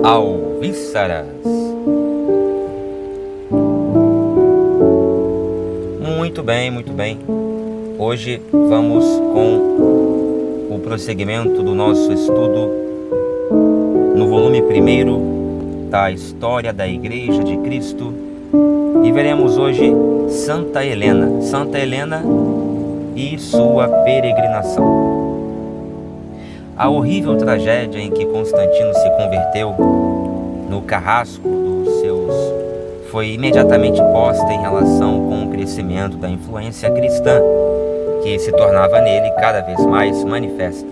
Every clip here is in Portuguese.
Alvíceras. Muito bem, muito bem. Hoje vamos com o prosseguimento do nosso estudo no volume 1 da História da Igreja de Cristo e veremos hoje Santa Helena e sua peregrinação. A horrível tragédia em que Constantino se converteu no carrasco dos seus foi imediatamente posta em relação com o crescimento da influência cristã, que se tornava nele cada vez mais manifesta.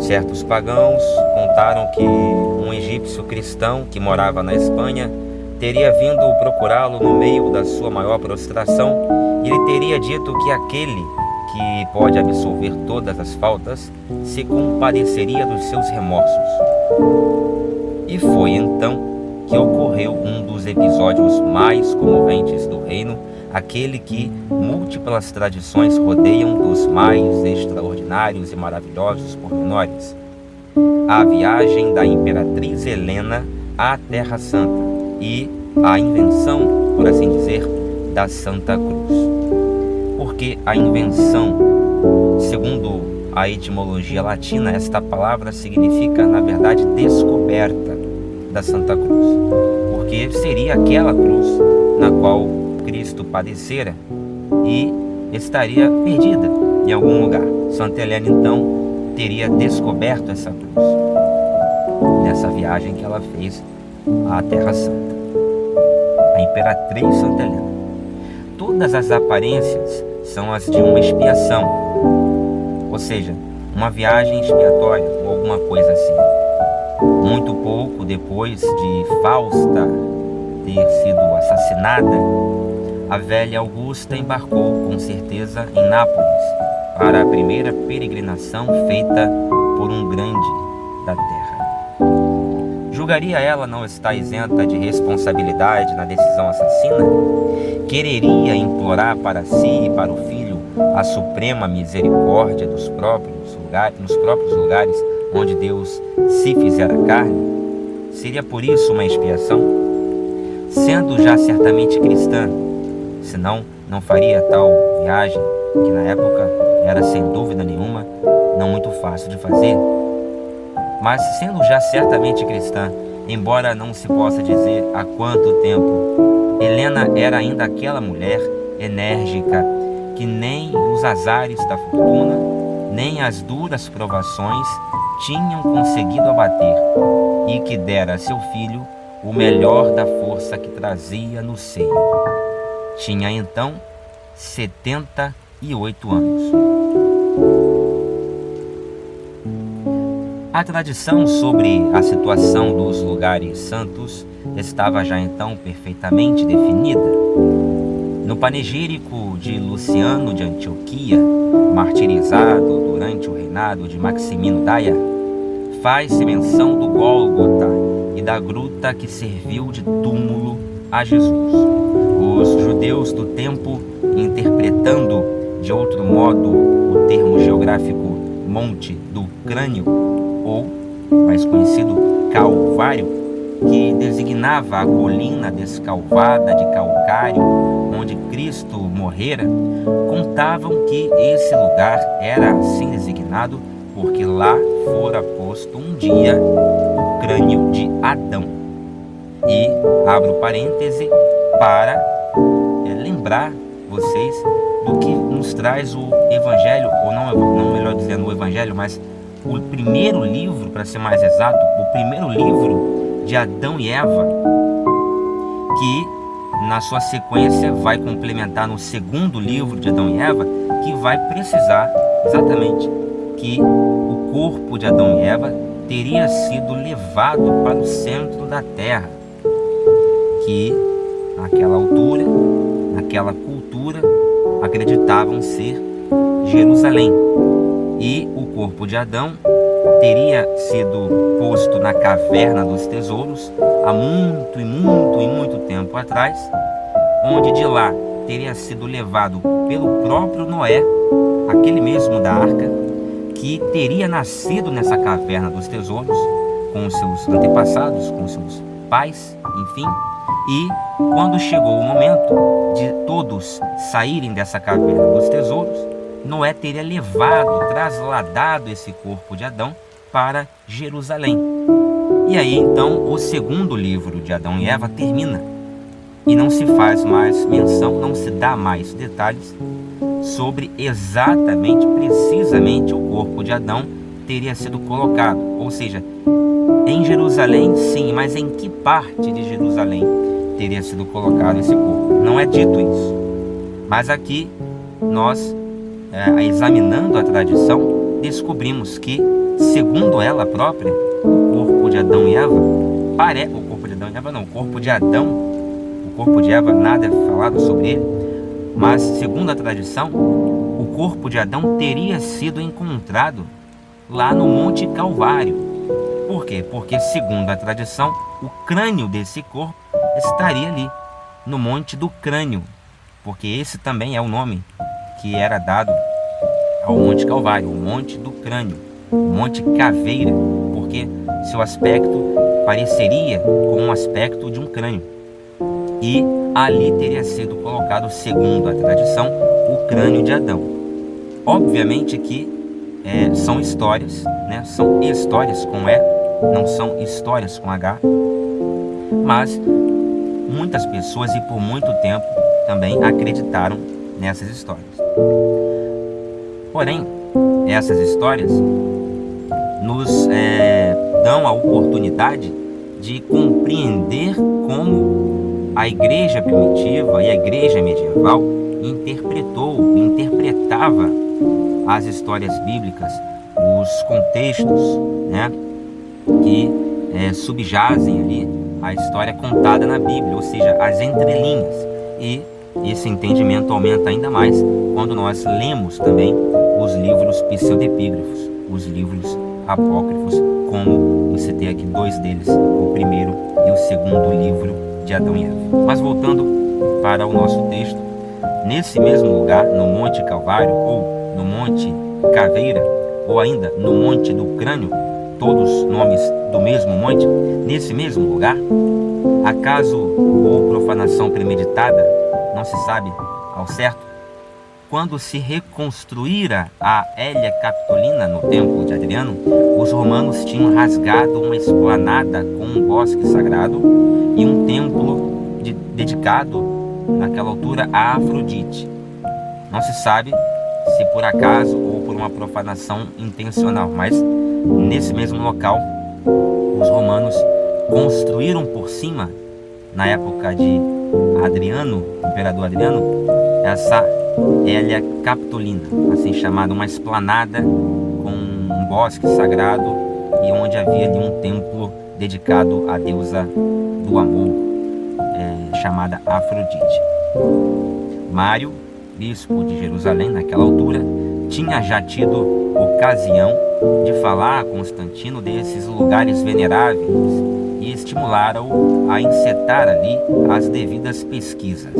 Certos pagãos contaram que um egípcio cristão que morava na Espanha teria vindo procurá-lo no meio da sua maior prostração e ele teria dito que aquele que pode absolver todas as faltas se compadeceria dos seus remorsos. E foi então que ocorreu um dos episódios mais comoventes do reino, aquele que múltiplas tradições rodeiam dos mais extraordinários e maravilhosos pormenores: a viagem da imperatriz Helena à Terra Santa e a invenção, por assim dizer, da Santa Cruz. Porque a invenção, segundo a etimologia latina, esta palavra significa, na verdade, descoberta da Santa Cruz, porque seria aquela cruz na qual Cristo padecera e estaria perdida em algum lugar. Santa Helena, então, teria descoberto essa cruz nessa viagem que ela fez à Terra Santa. A imperatriz Santa Helena. Todas as aparências são as de uma expiação, ou seja, uma viagem expiatória ou alguma coisa assim. Muito pouco depois de Fausta ter sido assassinada, a velha Augusta embarcou com certeza em Nápoles para a primeira peregrinação feita por um grande da terra. Julgaria ela não estar isenta de responsabilidade na decisão assassina? Quereria implorar para si e para o filho a suprema misericórdia nos próprios lugares onde Deus se fizera carne? Seria por isso uma expiação? Sendo já certamente cristã, senão não faria tal viagem, que na época era sem dúvida nenhuma não muito fácil de fazer. Mas sendo já certamente cristã, embora não se possa dizer há quanto tempo, Helena era ainda aquela mulher enérgica que nem os azares da fortuna, nem as duras provações tinham conseguido abater, e que dera a seu filho o melhor da força que trazia no seio. Tinha então 78 anos. A tradição sobre a situação dos lugares santos estava já então perfeitamente definida. No panegírico de Luciano de Antioquia, martirizado durante o reinado de Maximino Daia, faz-se menção do Gólgota e da gruta que serviu de túmulo a Jesus. Os judeus do tempo, interpretando de outro modo o termo geográfico Monte do Crânio, ou mais conhecido Calvário, que designava a colina descalvada de calcário onde Cristo morrera, contavam que esse lugar era assim designado porque lá fora posto um dia o crânio de Adão. E abro parêntese para lembrar vocês do que nos traz o Evangelho, ou não melhor dizendo o Evangelho, mas o primeiro livro, para ser mais exato, o primeiro livro de Adão e Eva, que na sua sequência vai complementar no segundo livro de Adão e Eva, que vai precisar exatamente que o corpo de Adão e Eva teria sido levado para o centro da terra, que naquela altura, naquela cultura, acreditavam ser Jerusalém. E o corpo de Adão teria sido posto na caverna dos tesouros há muito tempo atrás, onde de lá teria sido levado pelo próprio Noé, aquele mesmo da arca, que teria nascido nessa caverna dos tesouros, com os seus antepassados, com os seus pais, enfim. E quando chegou o momento de todos saírem dessa caverna dos tesouros, Noé teria levado, trasladado esse corpo de Adão para Jerusalém. E aí então o segundo livro de Adão e Eva termina. E não se faz mais menção, não se dá mais detalhes sobre exatamente, precisamente o corpo de Adão teria sido colocado. Ou seja, em Jerusalém sim, mas em que parte de Jerusalém teria sido colocado esse corpo? Não é dito isso. Mas aqui nós, examinando a tradição, descobrimos que, segundo ela própria, o corpo de Adão e Eva, o corpo de Eva, nada é falado sobre ele, mas segundo a tradição, o corpo de Adão teria sido encontrado lá no Monte Calvário. Por quê? Porque, segundo a tradição, o crânio desse corpo estaria ali, no Monte do Crânio, porque esse também é o nome que era dado ao Monte Calvário, o Monte do Crânio, o Monte Caveira, porque seu aspecto pareceria com um aspecto de um crânio. E ali teria sido colocado, segundo a tradição, o crânio de Adão. Obviamente que são histórias, né? São histórias com E, não são histórias com H, mas muitas pessoas e por muito tempo também acreditaram nessas histórias. Porém, essas histórias nos dão a oportunidade de compreender como a igreja primitiva e a igreja medieval interpretava as histórias bíblicas, os contextos, né, que subjazem ali a história contada na Bíblia, ou seja, as entrelinhas. E esse entendimento aumenta ainda mais quando nós lemos também os livros pseudepígrafos, os livros apócrifos, como eu citei aqui dois deles, o primeiro e o segundo livro de Adão e Eva. Mas voltando para o nosso texto, nesse mesmo lugar, no Monte Calvário, ou no Monte Caveira, ou ainda no Monte do Crânio, todos nomes do mesmo monte, nesse mesmo lugar, acaso ou profanação premeditada, não se sabe ao certo, quando se reconstruíra a Hélia Capitolina no templo de Adriano, os romanos tinham rasgado uma esplanada com um bosque sagrado e um templo dedicado, naquela altura, a Afrodite. Não se sabe se por acaso ou por uma profanação intencional, mas nesse mesmo local, os romanos construíram por cima, na época de Adriano, imperador Adriano, essa Hélia Capitolina, assim chamada, uma esplanada com um bosque sagrado e onde havia ali um templo dedicado à deusa do amor, chamada Afrodite. Mário, bispo de Jerusalém naquela altura, tinha já tido ocasião de falar a Constantino desses lugares veneráveis e estimularam-o a encetar ali as devidas pesquisas.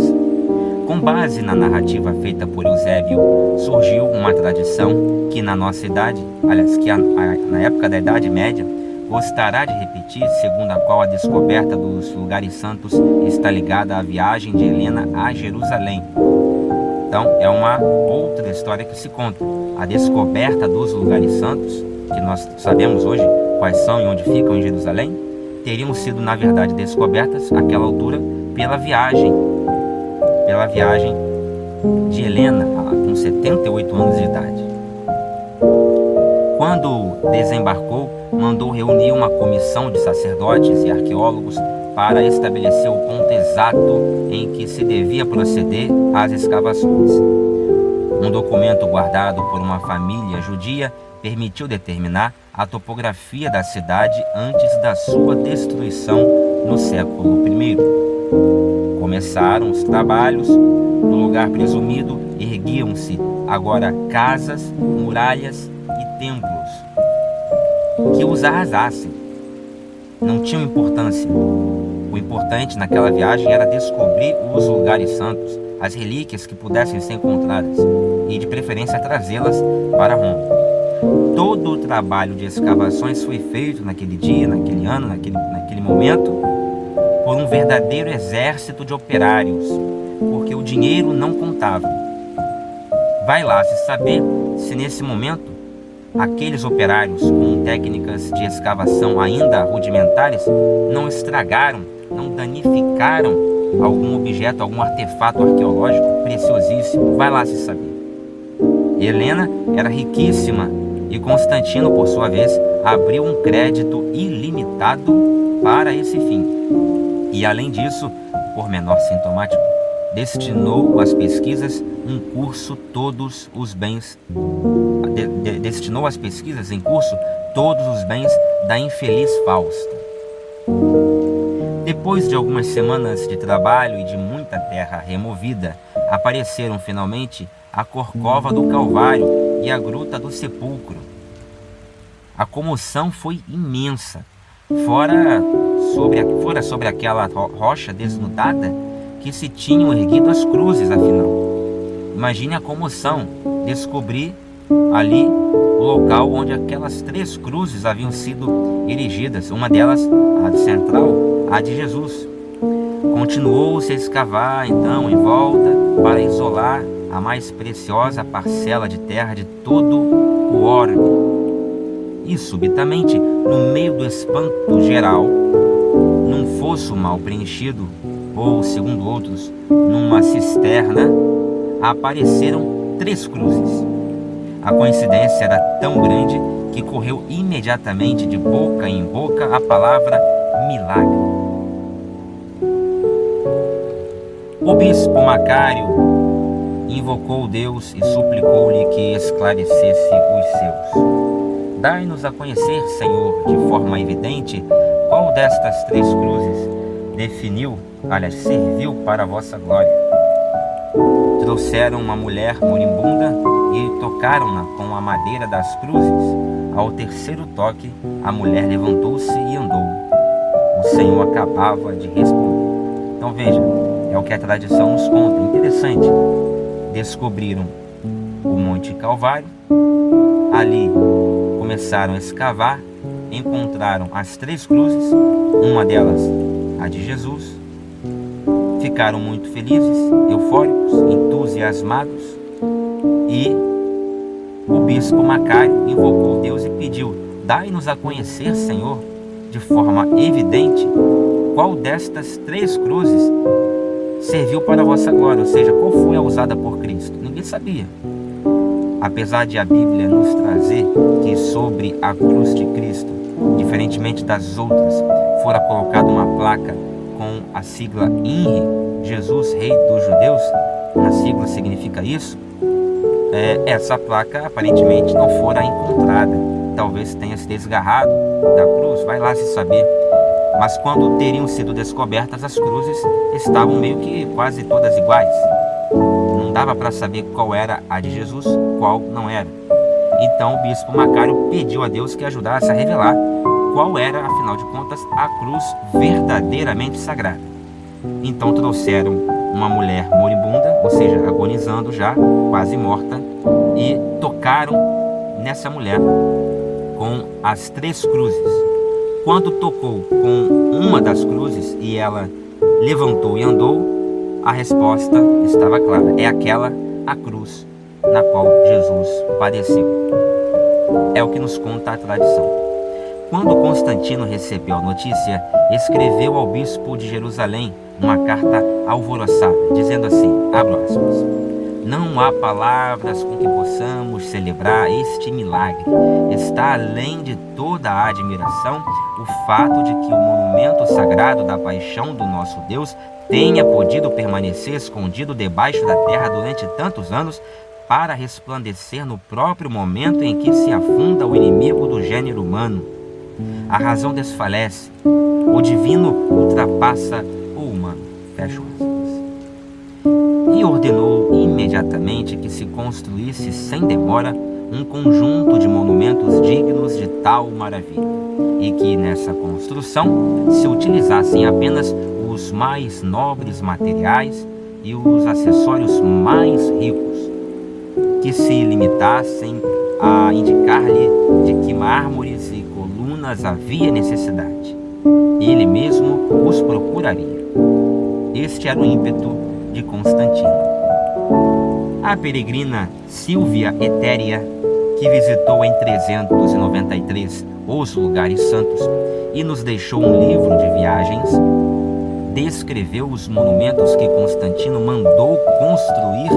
Com base na narrativa feita por Eusébio, surgiu uma tradição que na nossa idade, aliás, que na época da Idade Média, gostará de repetir, segundo a qual a descoberta dos lugares santos está ligada à viagem de Helena a Jerusalém. Então, é uma outra história que se conta. A descoberta dos lugares santos, que nós sabemos hoje quais são e onde ficam em Jerusalém, teriam sido, na verdade, descobertas àquela altura pela viagem de Helena, com 78 anos de idade. Quando desembarcou, mandou reunir uma comissão de sacerdotes e arqueólogos para estabelecer o ponto exato em que se devia proceder às escavações. Um documento guardado por uma família judia permitiu determinar a topografia da cidade antes da sua destruição no século I. Começaram os trabalhos. No lugar presumido erguiam-se agora casas, muralhas e templos que os arrasassem. Não tinham importância. O importante naquela viagem era descobrir os lugares santos, as relíquias que pudessem ser encontradas e de preferência trazê-las para Roma. todo o trabalho de escavações foi feito naquele dia, naquele ano, naquele momento, por um verdadeiro exército de operários, porque o dinheiro não contava. Vai lá se saber se nesse momento aqueles operários com técnicas de escavação ainda rudimentares não estragaram, não danificaram algum objeto, algum artefato arqueológico preciosíssimo. Vai lá se saber. Helena era riquíssima e Constantino, por sua vez, abriu um crédito ilimitado para esse fim. E além disso, por menor sintomático, destinou às pesquisas um curso todos os bens destinou às pesquisas em curso todos os bens da infeliz Fausta. Depois de algumas semanas de trabalho e de muita terra removida, apareceram finalmente a Corcova do Calvário e a Gruta do Sepulcro. A comoção foi imensa. Fora sobre aquela rocha desnudada que se tinham erguido as cruzes, afinal. Imagine a comoção, descobrir ali o local onde aquelas 3 cruzes haviam sido erigidas, uma delas, a central, a de Jesus. Continuou-se a escavar, então, em volta, para isolar a mais preciosa parcela de terra de todo o orbe. E, subitamente, no meio do espanto geral, num fosso mal preenchido, ou, segundo outros, numa cisterna, apareceram 3 cruzes. A coincidência era tão grande que correu imediatamente de boca em boca a palavra milagre. O bispo Macário invocou Deus e suplicou-lhe que esclarecesse os seus. Dai-nos a conhecer, Senhor, de forma evidente, qual destas 3 cruzes serviu para a vossa glória. Trouxeram uma mulher moribunda e tocaram-na com a madeira das cruzes. Ao terceiro toque, a mulher levantou-se e andou. O Senhor acabava de responder. Então veja, é o que a tradição nos conta. Interessante. Descobriram o Monte Calvário, ali começaram a escavar, encontraram as 3 cruzes, uma delas a de Jesus. Ficaram muito felizes, eufóricos, entusiasmados, e o bispo Macário invocou Deus e pediu: dai-nos a conhecer, Senhor, de forma evidente, qual destas 3 cruzes serviu para a vossa glória, ou seja, qual foi a usada por Cristo. Ninguém sabia. Apesar de a Bíblia nos trazer que sobre a cruz de Cristo, diferentemente das outras, fora colocada uma placa com a sigla INRI, Jesus, Rei dos Judeus, a sigla significa isso, essa placa aparentemente não fora encontrada. Talvez tenha se desgarrado da cruz, vai lá se saber. Mas quando teriam sido descobertas as cruzes, estavam meio que quase todas iguais. Não dava para saber qual era a de Jesus, qual não era. Então o bispo Macário pediu a Deus que ajudasse a revelar qual era, afinal de contas, a cruz verdadeiramente sagrada. Então trouxeram uma mulher moribunda, ou seja, agonizando já, quase morta, e tocaram nessa mulher com as 3 cruzes. Quando tocou com uma das cruzes e ela levantou e andou, a resposta estava clara. É aquela a cruz na qual Jesus padeceu. É o que nos conta a tradição. Quando Constantino recebeu a notícia, escreveu ao bispo de Jerusalém uma carta alvoroçada, dizendo assim, abro aspas: não há palavras com que possamos celebrar este milagre. Está além de toda a admiração o fato de que o monumento sagrado da paixão do nosso Deus tenha podido permanecer escondido debaixo da terra durante tantos anos para resplandecer no próprio momento em que se afunda o inimigo do gênero humano. A razão desfalece, o divino ultrapassa o humano. Fecho aspas. E ordenou imediatamente que se construísse sem demora um conjunto de monumentos dignos de tal maravilha, e que nessa construção se utilizassem apenas os mais nobres materiais e os acessórios mais ricos, que se limitassem a indicar-lhe de que mármores e colunas havia necessidade. Ele mesmo os procuraria. Este era o ímpeto de Constantino. A peregrina Silvia Etéria, que visitou em 393 os lugares santos e nos deixou um livro de viagens, descreveu os monumentos que Constantino mandou construir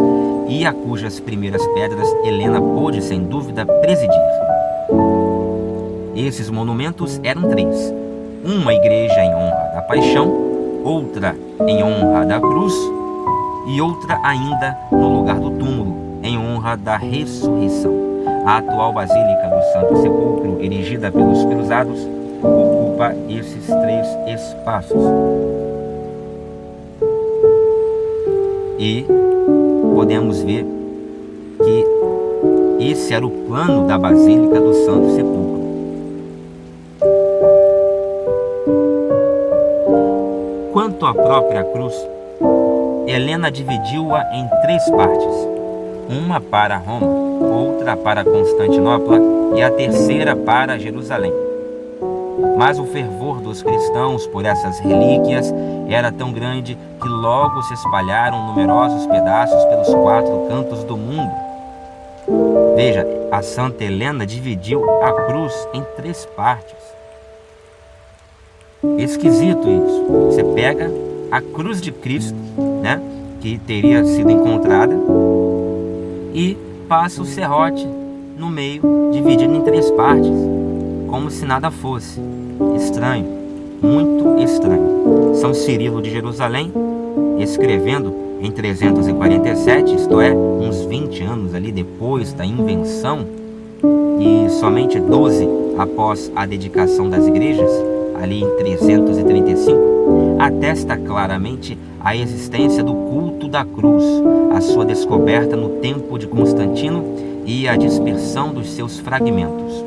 e a cujas primeiras pedras Helena pôde, sem dúvida, presidir. Esses monumentos eram 3. Uma igreja em honra da Paixão, outra em honra da cruz e outra ainda no lugar do túmulo, em honra da ressurreição. A atual Basílica do Santo Sepulcro, erigida pelos cruzados, ocupa esses 3 espaços. E podemos ver que esse era o plano da Basílica do Santo Sepulcro. Quanto à própria cruz, Helena dividiu-a em 3 partes, uma para Roma, outra para Constantinopla e a terceira para Jerusalém. Mas o fervor dos cristãos por essas relíquias era tão grande que logo se espalharam numerosos pedaços pelos 4 cantos do mundo. Veja, a Santa Helena dividiu a cruz em 3 partes. Esquisito isso. Você pega a cruz de Cristo, né, que teria sido encontrada, e passa o serrote no meio, dividido em 3 partes, como se nada fosse. Estranho, muito estranho. São Cirilo de Jerusalém, escrevendo em 347, isto é, uns 20 anos ali depois da invenção, e somente 12 após a dedicação das igrejas, ali em 335, atesta claramente a existência do culto da cruz, a sua descoberta no tempo de Constantino e a dispersão dos seus fragmentos.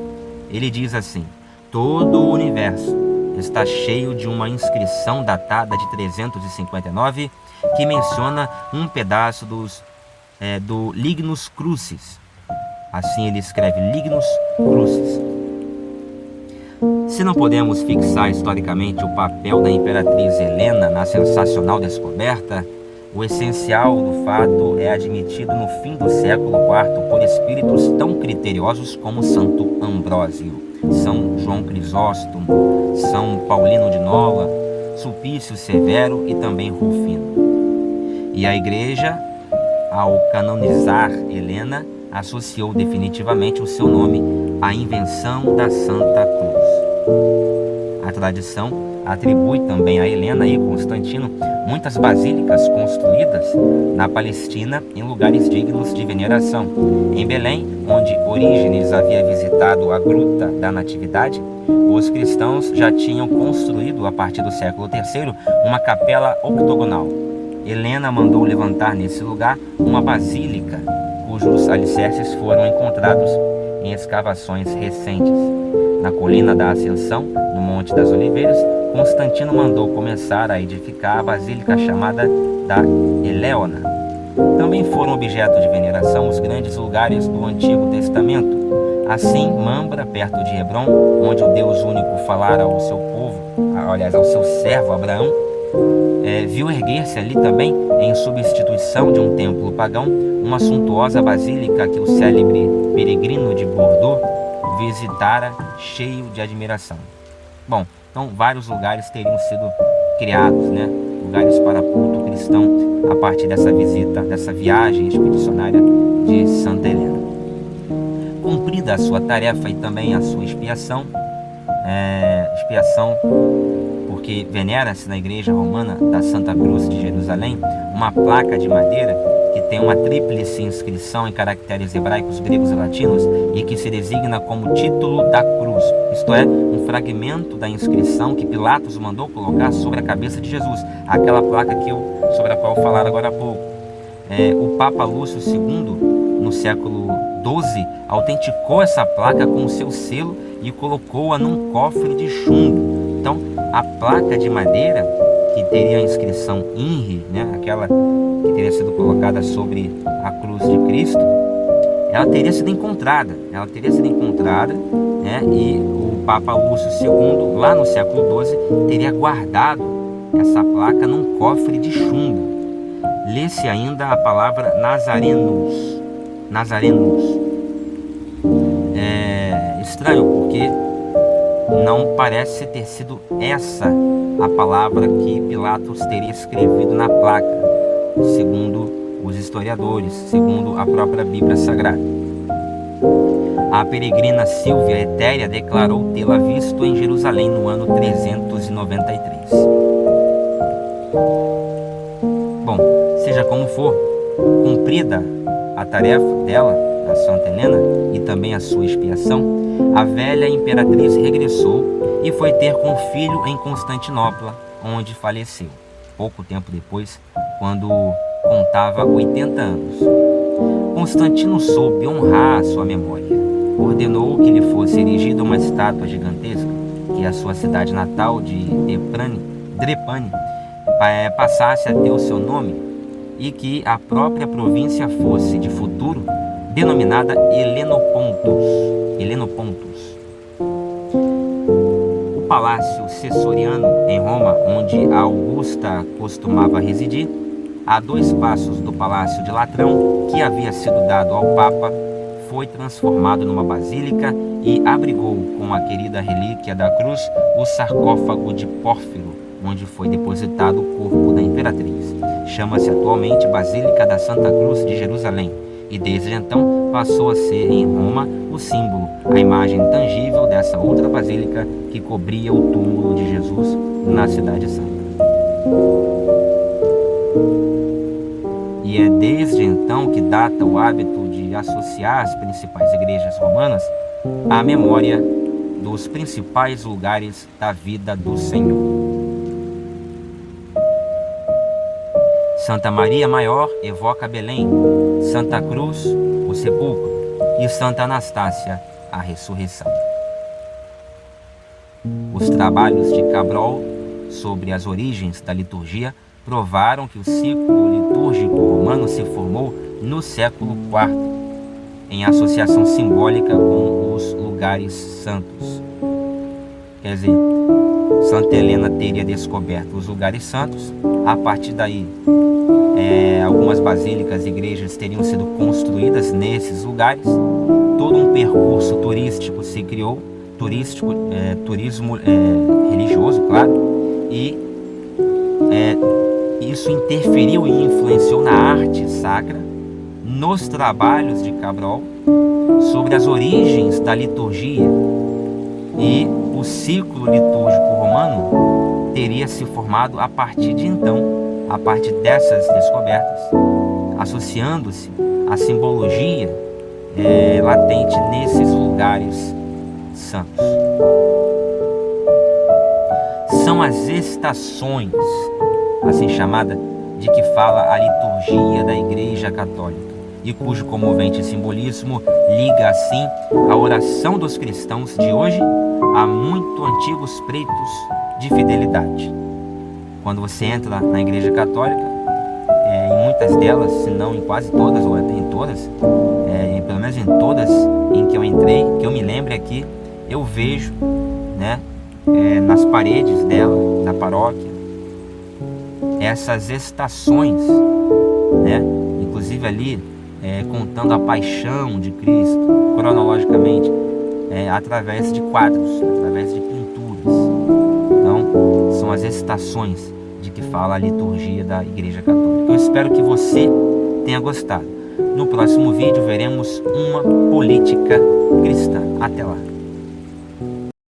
Ele diz assim: todo o universo está cheio de uma inscrição datada de 359 que menciona um pedaço do Lignus Crucis. Assim ele escreve Lignus Crucis. Se não podemos fixar historicamente o papel da imperatriz Helena na sensacional descoberta, o essencial do fato é admitido no fim do século IV por espíritos tão criteriosos como Santo Ambrósio, São João Crisóstomo, São Paulino de Nola, Sulpício Severo e também Rufino. E a Igreja, ao canonizar Helena, associou definitivamente o seu nome à invenção da Santa Cruz. A tradição atribui também a Helena e Constantino muitas basílicas construídas na Palestina em lugares dignos de veneração. Em Belém, onde Orígenes havia visitado a Gruta da Natividade, os cristãos já tinham construído, a partir do século III, uma capela octogonal. Helena mandou levantar nesse lugar uma basílica, cujos alicerces foram encontrados em escavações recentes. Na colina da Ascensão, no Monte das Oliveiras, Constantino mandou começar a edificar a basílica chamada da Eleona. Também foram objeto de veneração os grandes lugares do Antigo Testamento. Assim, Mambra, perto de Hebrom, onde o Deus único falara ao seu povo, aliás, ao seu servo Abraão, viu erguer-se ali também, em substituição de um templo pagão, uma suntuosa basílica que o célebre peregrino de Bordeaux visitara cheio de admiração. Bom, então vários lugares teriam sido criados, né? Lugares para culto cristão a partir dessa visita, dessa viagem expedicionária de Santa Helena. Cumprida a sua tarefa e também a sua expiação, porque venera-se na Igreja Romana da Santa Cruz de Jerusalém uma placa de madeira que tem uma tríplice inscrição em caracteres hebraicos, gregos e latinos e que se designa como título da cruz, isto é, um fragmento da inscrição que Pilatos mandou colocar sobre a cabeça de Jesus, aquela placa sobre a qual eu falar agora há pouco. O Papa Lúcio II, no século XII, autenticou essa placa com o seu selo e colocou-a num cofre de chumbo. Então, a placa de madeira, que teria a inscrição INRI, né, aquela que teria sido colocada sobre a cruz de Cristo, ela teria sido encontrada, né? E o Papa Lúcio II, lá no século XII, teria guardado essa placa num cofre de chumbo. Lê-se ainda a palavra Nazarenus. É estranho porque não parece ter sido essa a palavra que Pilatos teria escrevido na placa, segundo os historiadores, segundo a própria Bíblia Sagrada. A peregrina Silvia Etéria declarou tê-la visto em Jerusalém no ano 393. Bom, seja como for, cumprida a tarefa dela, da Santa Helena, e também a sua expiação, a velha imperatriz regressou e foi ter com o filho em Constantinopla, onde faleceu, pouco tempo depois, quando contava 80 anos. Constantino soube honrar a sua memória. Ordenou que lhe fosse erigida uma estátua gigantesca, que a sua cidade natal de Drepane passasse a ter o seu nome, e que a própria província fosse, de futuro, denominada Helenopontus. O palácio Cessoriano, em Roma, onde a Augusta costumava residir, a 2 passos do Palácio de Latrão, que havia sido dado ao Papa, foi transformado numa basílica e abrigou com a querida relíquia da cruz o sarcófago de Pórfiro, onde foi depositado o corpo da imperatriz. Chama-se atualmente Basílica da Santa Cruz de Jerusalém e desde então passou a ser em Roma o símbolo, a imagem tangível dessa outra basílica que cobria o túmulo de Jesus na Cidade Santa. E é desde então que data o hábito de associar as principais igrejas romanas à memória dos principais lugares da vida do Senhor. Santa Maria Maior evoca Belém, Santa Cruz, o sepulcro, e Santa Anastácia, a ressurreição. Os trabalhos de Cabral sobre as origens da liturgia provaram que o ciclo litúrgico romano se formou no século IV, em associação simbólica com os lugares santos. Quer dizer, Santa Helena teria descoberto os lugares santos. A partir daí, algumas basílicas e igrejas teriam sido construídas nesses lugares. Todo um percurso turístico se criou, turismo religioso, claro, e isso interferiu e influenciou na arte sacra, nos trabalhos de Cabral sobre as origens da liturgia, e o ciclo litúrgico romano teria se formado a partir de então, a partir dessas descobertas, associando-se à simbologia latente nesses lugares santos. São as estações, assim chamada, de que fala a liturgia da Igreja Católica, e cujo comovente simbolismo liga assim a oração dos cristãos de hoje a muito antigos preitos de fidelidade. Quando você entra na Igreja Católica, em muitas delas, se não em quase todas, ou até em todas, pelo menos em todas em que eu entrei, que eu me lembre aqui, eu vejo, nas paredes dela, da paróquia, essas estações, inclusive ali contando a paixão de Cristo cronologicamente, através de quadros, através de pinturas. Então, são as estações de que fala a liturgia da Igreja Católica. Eu espero que você tenha gostado. No próximo vídeo veremos uma política cristã. Até lá!